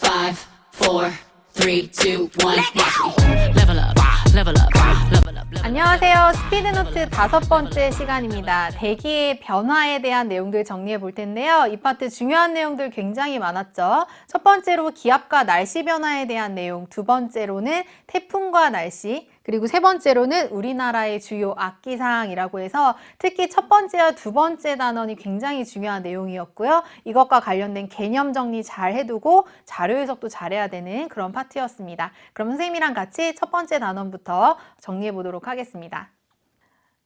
5, 4, 3, 2, 1. Level up, level up, level up. 안녕하세요. 스피드노트 5번째 시간입니다. 대기의 변화에 대한 내용들 정리해 볼 텐데요. 이 파트 중요한 내용들 굉장히 많았죠. 첫 번째로 기압과 날씨 변화에 대한 내용, 두 번째로는 태풍과 날씨, 그리고 세 번째로는 우리나라의 주요 악기사항이라고 해서 특히 첫 번째와 두 번째 단원이 굉장히 중요한 내용이었고요. 이것과 관련된 개념 정리 잘 해두고 자료 해석도 잘해야 되는 그런 파트였습니다. 그럼 선생님이랑 같이 첫 번째 단원부터 정리해 보도록 하겠습니다.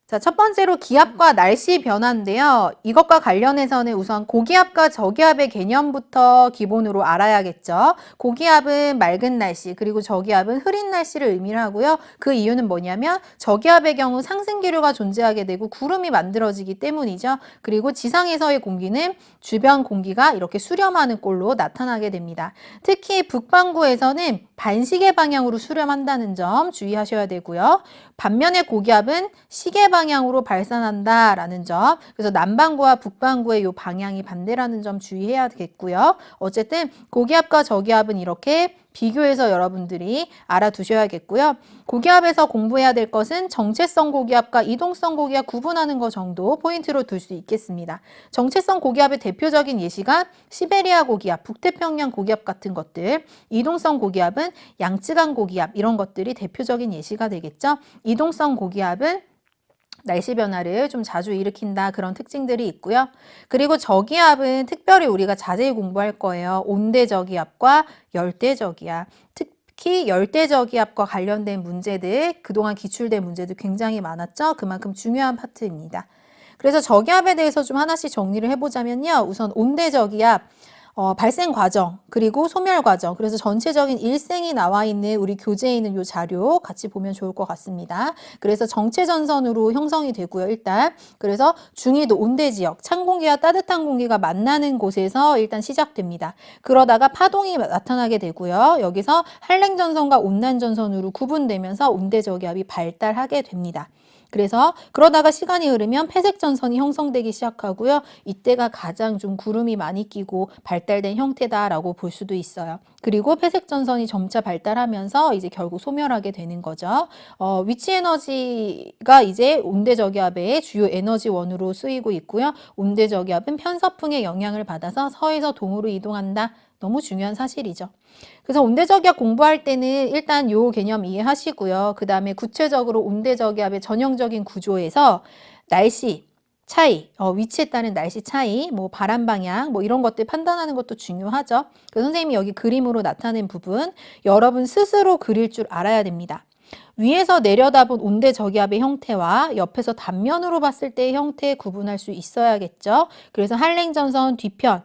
자, 첫 번째로 기압과 날씨 변화인데요. 이것과 관련해서는 우선 고기압과 저기압의 개념부터 기본으로 알아야겠죠. 고기압은 맑은 날씨, 그리고 저기압은 흐린 날씨를 의미를 하고요. 그 이유는 뭐냐면 저기압의 경우 상승기류가 존재하게 되고 구름이 만들어지기 때문이죠. 그리고 지상에서의 공기는 주변 공기가 이렇게 수렴하는 꼴로 나타나게 됩니다. 특히 북반구에서는 반시계 방향으로 수렴한다는 점 주의하셔야 되고요. 반면에 고기압은 시계 방향으로 발산한다라는 점, 그래서 남반구와 북반구의 이 방향이 반대라는 점 주의해야겠고요. 어쨌든 고기압과 저기압은 이렇게 비교해서 여러분들이 알아두셔야겠고요. 고기압에서 공부해야 될 것은 정체성 고기압과 이동성 고기압 구분하는 것 정도 포인트로 둘 수 있겠습니다. 정체성 고기압의 대표적인 예시가 시베리아 고기압, 북태평양 고기압 같은 것들, 이동성 고기압은 양쯔강 고기압 이런 것들이 대표적인 예시가 되겠죠. 이동성 고기압은 날씨 변화를 좀 자주 일으킨다 그런 특징들이 있고요. 그리고 저기압은 특별히 우리가 자세히 공부할 거예요. 온대저기압과 열대저기압. 특히 열대저기압과 관련된 문제들, 그동안 기출된 문제들 굉장히 많았죠. 그만큼 중요한 파트입니다. 그래서 저기압에 대해서 좀 하나씩 정리를 해보자면요. 우선 온대저기압. 발생 과정, 그리고 소멸 과정, 그래서 전체적인 일생이 나와 있는 우리 교재에 있는 이 자료 같이 보면 좋을 것 같습니다. 그래서 정체 전선으로 형성이 되고요, 일단. 그래서 중위도 온대 지역, 찬 공기와 따뜻한 공기가 만나는 곳에서 일단 시작됩니다. 그러다가 파동이 나타나게 되고요. 여기서 한랭 전선과 온난 전선으로 구분되면서 온대 저기압이 발달하게 됩니다. 그래서 그러다가 시간이 흐르면 폐색 전선이 형성되기 시작하고요. 이때가 가장 좀 구름이 많이 끼고 발달된 형태다라고 볼 수도 있어요. 그리고 폐색 전선이 점차 발달하면서 이제 결국 소멸하게 되는 거죠. 위치 에너지가 이제 온대저기압의 주요 에너지원으로 쓰이고 있고요. 온대저기압은 편서풍의 영향을 받아서 서에서 동으로 이동한다. 너무 중요한 사실이죠. 그래서 온대저기압 공부할 때는 일단 요 개념 이해하시고요. 그 다음에 구체적으로 온대저기압의 전형적인 구조에서 날씨 차이, 위치에 따른 날씨 차이, 뭐 바람 방향, 뭐 이런 것들 판단하는 것도 중요하죠. 그래서 선생님이 여기 그림으로 나타낸 부분, 여러분 스스로 그릴 줄 알아야 됩니다. 위에서 내려다본 온대저기압의 형태와 옆에서 단면으로 봤을 때의 형태 구분할 수 있어야겠죠. 그래서 한랭전선 뒤편,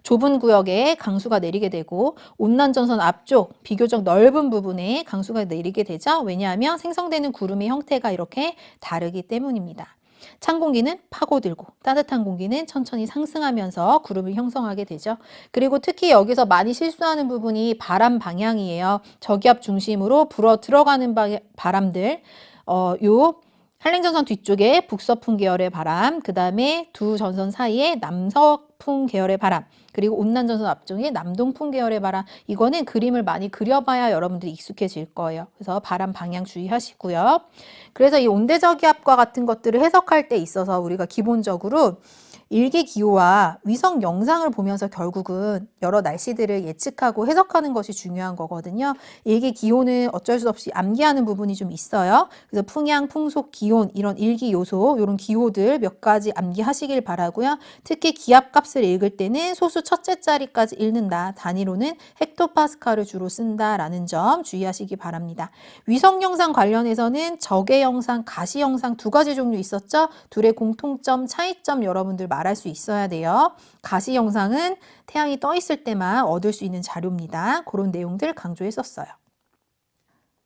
좁은 구역에 강수가 내리게 되고 온난전선 앞쪽 비교적 넓은 부분에 강수가 내리게 되죠. 왜냐하면 생성되는 구름의 형태가 이렇게 다르기 때문입니다. 찬 공기는 파고들고 따뜻한 공기는 천천히 상승하면서 구름을 형성하게 되죠. 그리고 특히 여기서 많이 실수하는 부분이 바람 방향이에요. 저기압 중심으로 불어 들어가는 바람들, 요 한랭전선 뒤쪽에 북서풍 계열의 바람, 그 다음에 두 전선 사이에 남서풍 계열의 바람, 그리고 온난전선 앞쪽에 남동풍 계열의 바람, 이거는 그림을 많이 그려봐야 여러분들이 익숙해질 거예요. 그래서 바람 방향 주의하시고요. 그래서 이 온대저기압과 같은 것들을 해석할 때 있어서 우리가 기본적으로 일기기후와 위성 영상을 보면서 결국은 여러 날씨들을 예측하고 해석하는 것이 중요한 거거든요. 일기기온은 어쩔 수 없이 암기하는 부분이 좀 있어요. 그래서 풍향, 풍속, 기온 이런 일기 요소, 이런 기호들 몇 가지 암기하시길 바라고요. 특히 기압값을 읽을 때는 소수 첫째 자리까지 읽는다. 단위로는 헥토파스칼을 주로 쓴다라는 점 주의하시기 바랍니다. 위성 영상 관련해서는 적외 영상, 가시 영상 두 가지 종류 있었죠. 둘의 공통점, 차이점 여러분들 말할 수 있어야 돼요. 가시 영상은 태양이 떠 있을 때만 얻을 수 있는 자료입니다. 그런 내용들 강조했었어요.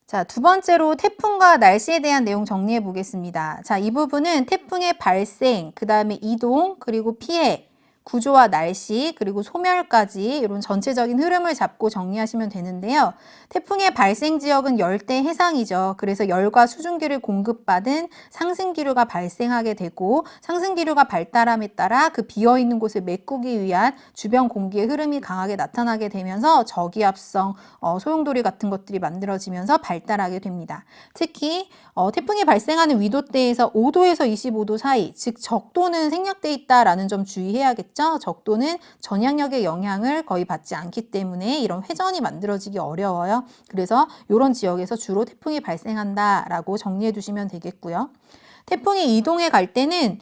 자, 두 번째로 태풍과 날씨에 대한 내용 정리해 보겠습니다. 자, 이 부분은 태풍의 발생, 그 다음에 이동, 그리고 피해, 구조와 날씨 그리고 소멸까지 이런 전체적인 흐름을 잡고 정리하시면 되는데요. 태풍의 발생 지역은 열대 해상이죠. 그래서 열과 수증기를 공급받은 상승기류가 발생하게 되고 상승기류가 발달함에 따라 그 비어있는 곳을 메꾸기 위한 주변 공기의 흐름이 강하게 나타나게 되면서 저기압성 소용돌이 같은 것들이 만들어지면서 발달하게 됩니다. 특히 태풍이 발생하는 위도대에서 5도에서 25도 사이, 즉 적도는 생략돼 있다라는 점 주의해야겠죠. 적도는 전향력의 영향을 거의 받지 않기 때문에 이런 회전이 만들어지기 어려워요. 그래서 이런 지역에서 주로 태풍이 발생한다라고 정리해 두시면 되겠고요. 태풍이 이동해 갈 때는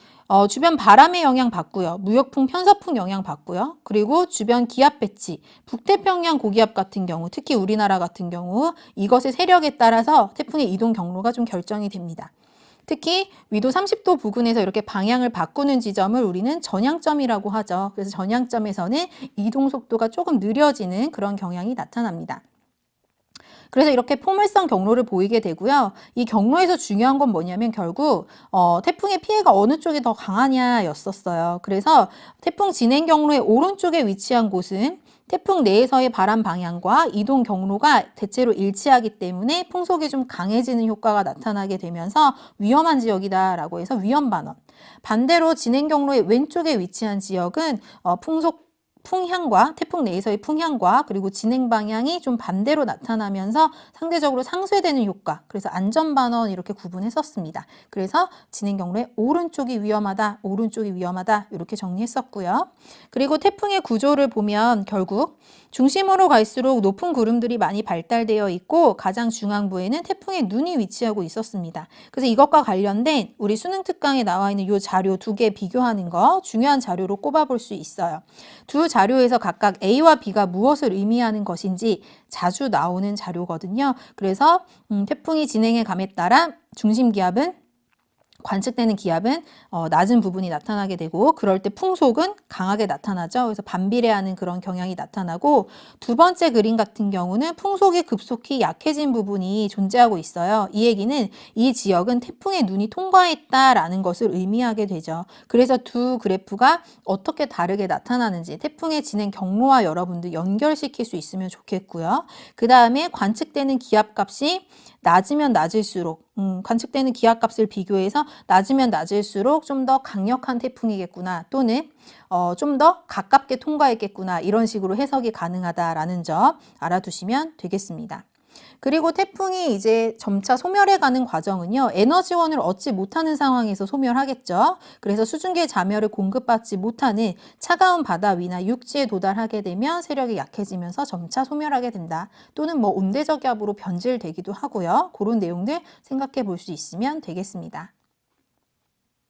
주변 바람의 영향 받고요. 무역풍, 편서풍 영향 받고요. 그리고 주변 기압 배치, 북태평양 고기압 같은 경우, 특히 우리나라 같은 경우 이것의 세력에 따라서 태풍의 이동 경로가 좀 결정이 됩니다. 특히 위도 30도 부근에서 이렇게 방향을 바꾸는 지점을 우리는 전향점이라고 하죠. 그래서 전향점에서는 이동 속도가 조금 느려지는 그런 경향이 나타납니다. 그래서 이렇게 포물선 경로를 보이게 되고요. 이 경로에서 중요한 건 뭐냐면 결국 태풍의 피해가 어느 쪽이 더 강하냐였었어요. 그래서 태풍 진행 경로의 오른쪽에 위치한 곳은 태풍 내에서의 바람 방향과 이동 경로가 대체로 일치하기 때문에 풍속이 좀 강해지는 효과가 나타나게 되면서 위험한 지역이다라고 해서 위험반원. 반대로 진행 경로의 왼쪽에 위치한 지역은 풍향과 태풍 내에서의 풍향과 그리고 진행 방향이 좀 반대로 나타나면서 상대적으로 상쇄되는 효과, 그래서 안전반원 이렇게 구분했었습니다. 그래서 진행 경로의 오른쪽이 위험하다, 오른쪽이 위험하다 이렇게 정리했었고요. 그리고 태풍의 구조를 보면 결국 중심으로 갈수록 높은 구름들이 많이 발달되어 있고 가장 중앙부에는 태풍의 눈이 위치하고 있었습니다. 그래서 이것과 관련된 우리 수능 특강에 나와 있는 이 자료 두 개 비교하는 거 중요한 자료로 꼽아볼 수 있어요. 두 자료에서 각각 A와 B가 무엇을 의미하는 것인지 자주 나오는 자료거든요. 그래서 태풍이 진행해 감에 따라 중심 기압은 관측되는 기압은 낮은 부분이 나타나게 되고 그럴 때 풍속은 강하게 나타나죠. 그래서 반비례하는 그런 경향이 나타나고 두 번째 그림 같은 경우는 풍속이 급속히 약해진 부분이 존재하고 있어요. 이 얘기는 이 지역은 태풍의 눈이 통과했다라는 것을 의미하게 되죠. 그래서 두 그래프가 어떻게 다르게 나타나는지 태풍의 진행 경로와 여러분들 연결시킬 수 있으면 좋겠고요. 그 다음에 관측되는 기압값이 낮으면 낮을수록 관측되는 기압값을 비교해서 낮으면 낮을수록 좀 더 강력한 태풍이겠구나 또는 좀 더 가깝게 통과했겠구나 이런 식으로 해석이 가능하다라는 점 알아두시면 되겠습니다. 그리고 태풍이 이제 점차 소멸해가는 과정은요. 에너지원을 얻지 못하는 상황에서 소멸하겠죠. 그래서 수증기의 자멸을 공급받지 못하는 차가운 바다 위나 육지에 도달하게 되면 세력이 약해지면서 점차 소멸하게 된다. 또는 뭐 온대저기압으로 변질되기도 하고요. 그런 내용들 생각해 볼 수 있으면 되겠습니다.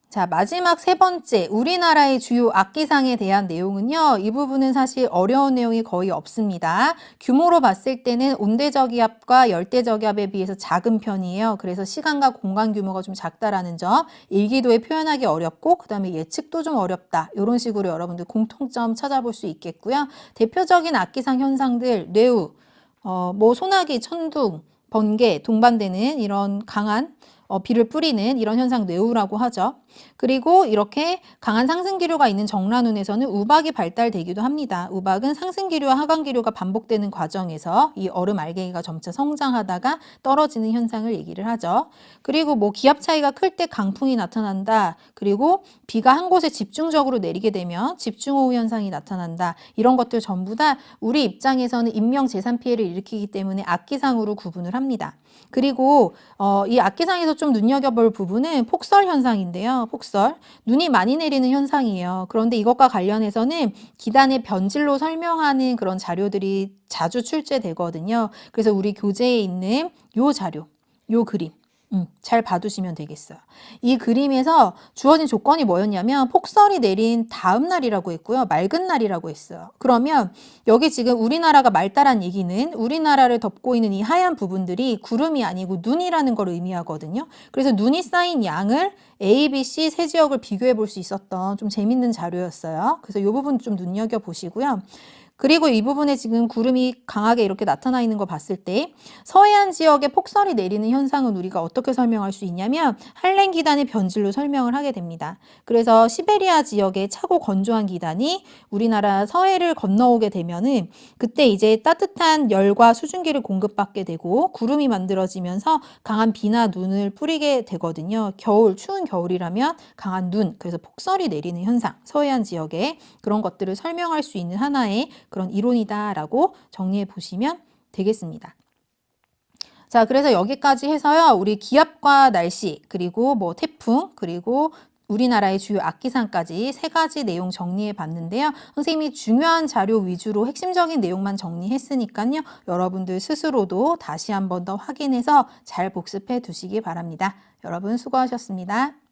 자, 마지막 세 번째, 우리나라의 주요 악기상에 대한 내용은요. 이 부분은 사실 어려운 내용이 거의 없습니다. 규모로 봤을 때는 온대저기압과 열대저기압에 비해서 작은 편이에요. 그래서 시간과 공간 규모가 좀 작다라는 점, 일기도에 표현하기 어렵고 그 다음에 예측도 좀 어렵다. 이런 식으로 여러분들 공통점 찾아볼 수 있겠고요. 대표적인 악기상 현상들, 뇌우, 소나기, 천둥, 번개, 동반되는 이런 강한 비를 뿌리는 이런 현상 뇌우라고 하죠. 그리고 이렇게 강한 상승기류가 있는 정란운에서는 우박이 발달되기도 합니다. 우박은 상승기류와 하강기류가 반복되는 과정에서 이 얼음 알갱이가 점차 성장하다가 떨어지는 현상을 얘기를 하죠. 그리고 뭐 기압 차이가 클 때 강풍이 나타난다. 그리고 비가 한 곳에 집중적으로 내리게 되면 집중호우 현상이 나타난다. 이런 것들 전부 다 우리 입장에서는 인명재산 피해를 일으키기 때문에 악기상으로 구분을 합니다. 그리고 이 악기상에서 좀 눈여겨볼 부분은 폭설 현상인데요. 폭설, 눈이 많이 내리는 현상이에요. 그런데 이것과 관련해서는 기단의 변질로 설명하는 그런 자료들이 자주 출제되거든요. 그래서 우리 교재에 있는 요 자료, 요 그림 잘 봐두시면 되겠어요. 이 그림에서 주어진 조건이 뭐였냐면 폭설이 내린 다음 날이라고 했고요. 맑은 날이라고 했어요. 그러면 여기 지금 우리나라가 맑다란 얘기는 우리나라를 덮고 있는 이 하얀 부분들이 구름이 아니고 눈이라는 걸 의미하거든요. 그래서 눈이 쌓인 양을 A, B, C 세 지역을 비교해 볼 수 있었던 좀 재밌는 자료였어요. 그래서 이 부분 좀 눈여겨보시고요. 그리고 이 부분에 지금 구름이 강하게 이렇게 나타나 있는 거 봤을 때 서해안 지역에 폭설이 내리는 현상은 우리가 어떻게 설명할 수 있냐면 한랭 기단의 변질로 설명을 하게 됩니다. 그래서 시베리아 지역에 차고 건조한 기단이 우리나라 서해를 건너오게 되면은 그때 이제 따뜻한 열과 수증기를 공급받게 되고 구름이 만들어지면서 강한 비나 눈을 뿌리게 되거든요. 추운 겨울이라면 강한 눈, 그래서 폭설이 내리는 현상, 서해안 지역에 그런 것들을 설명할 수 있는 하나의 그런 이론이다라고 정리해 보시면 되겠습니다. 자, 그래서 여기까지 해서요. 우리 기압과 날씨, 그리고 뭐 태풍, 그리고 우리나라의 주요 악기상까지 3가지 내용 정리해 봤는데요. 선생님이 중요한 자료 위주로 핵심적인 내용만 정리했으니까요. 여러분들 스스로도 다시 한 번 더 확인해서 잘 복습해 두시기 바랍니다. 여러분 수고하셨습니다.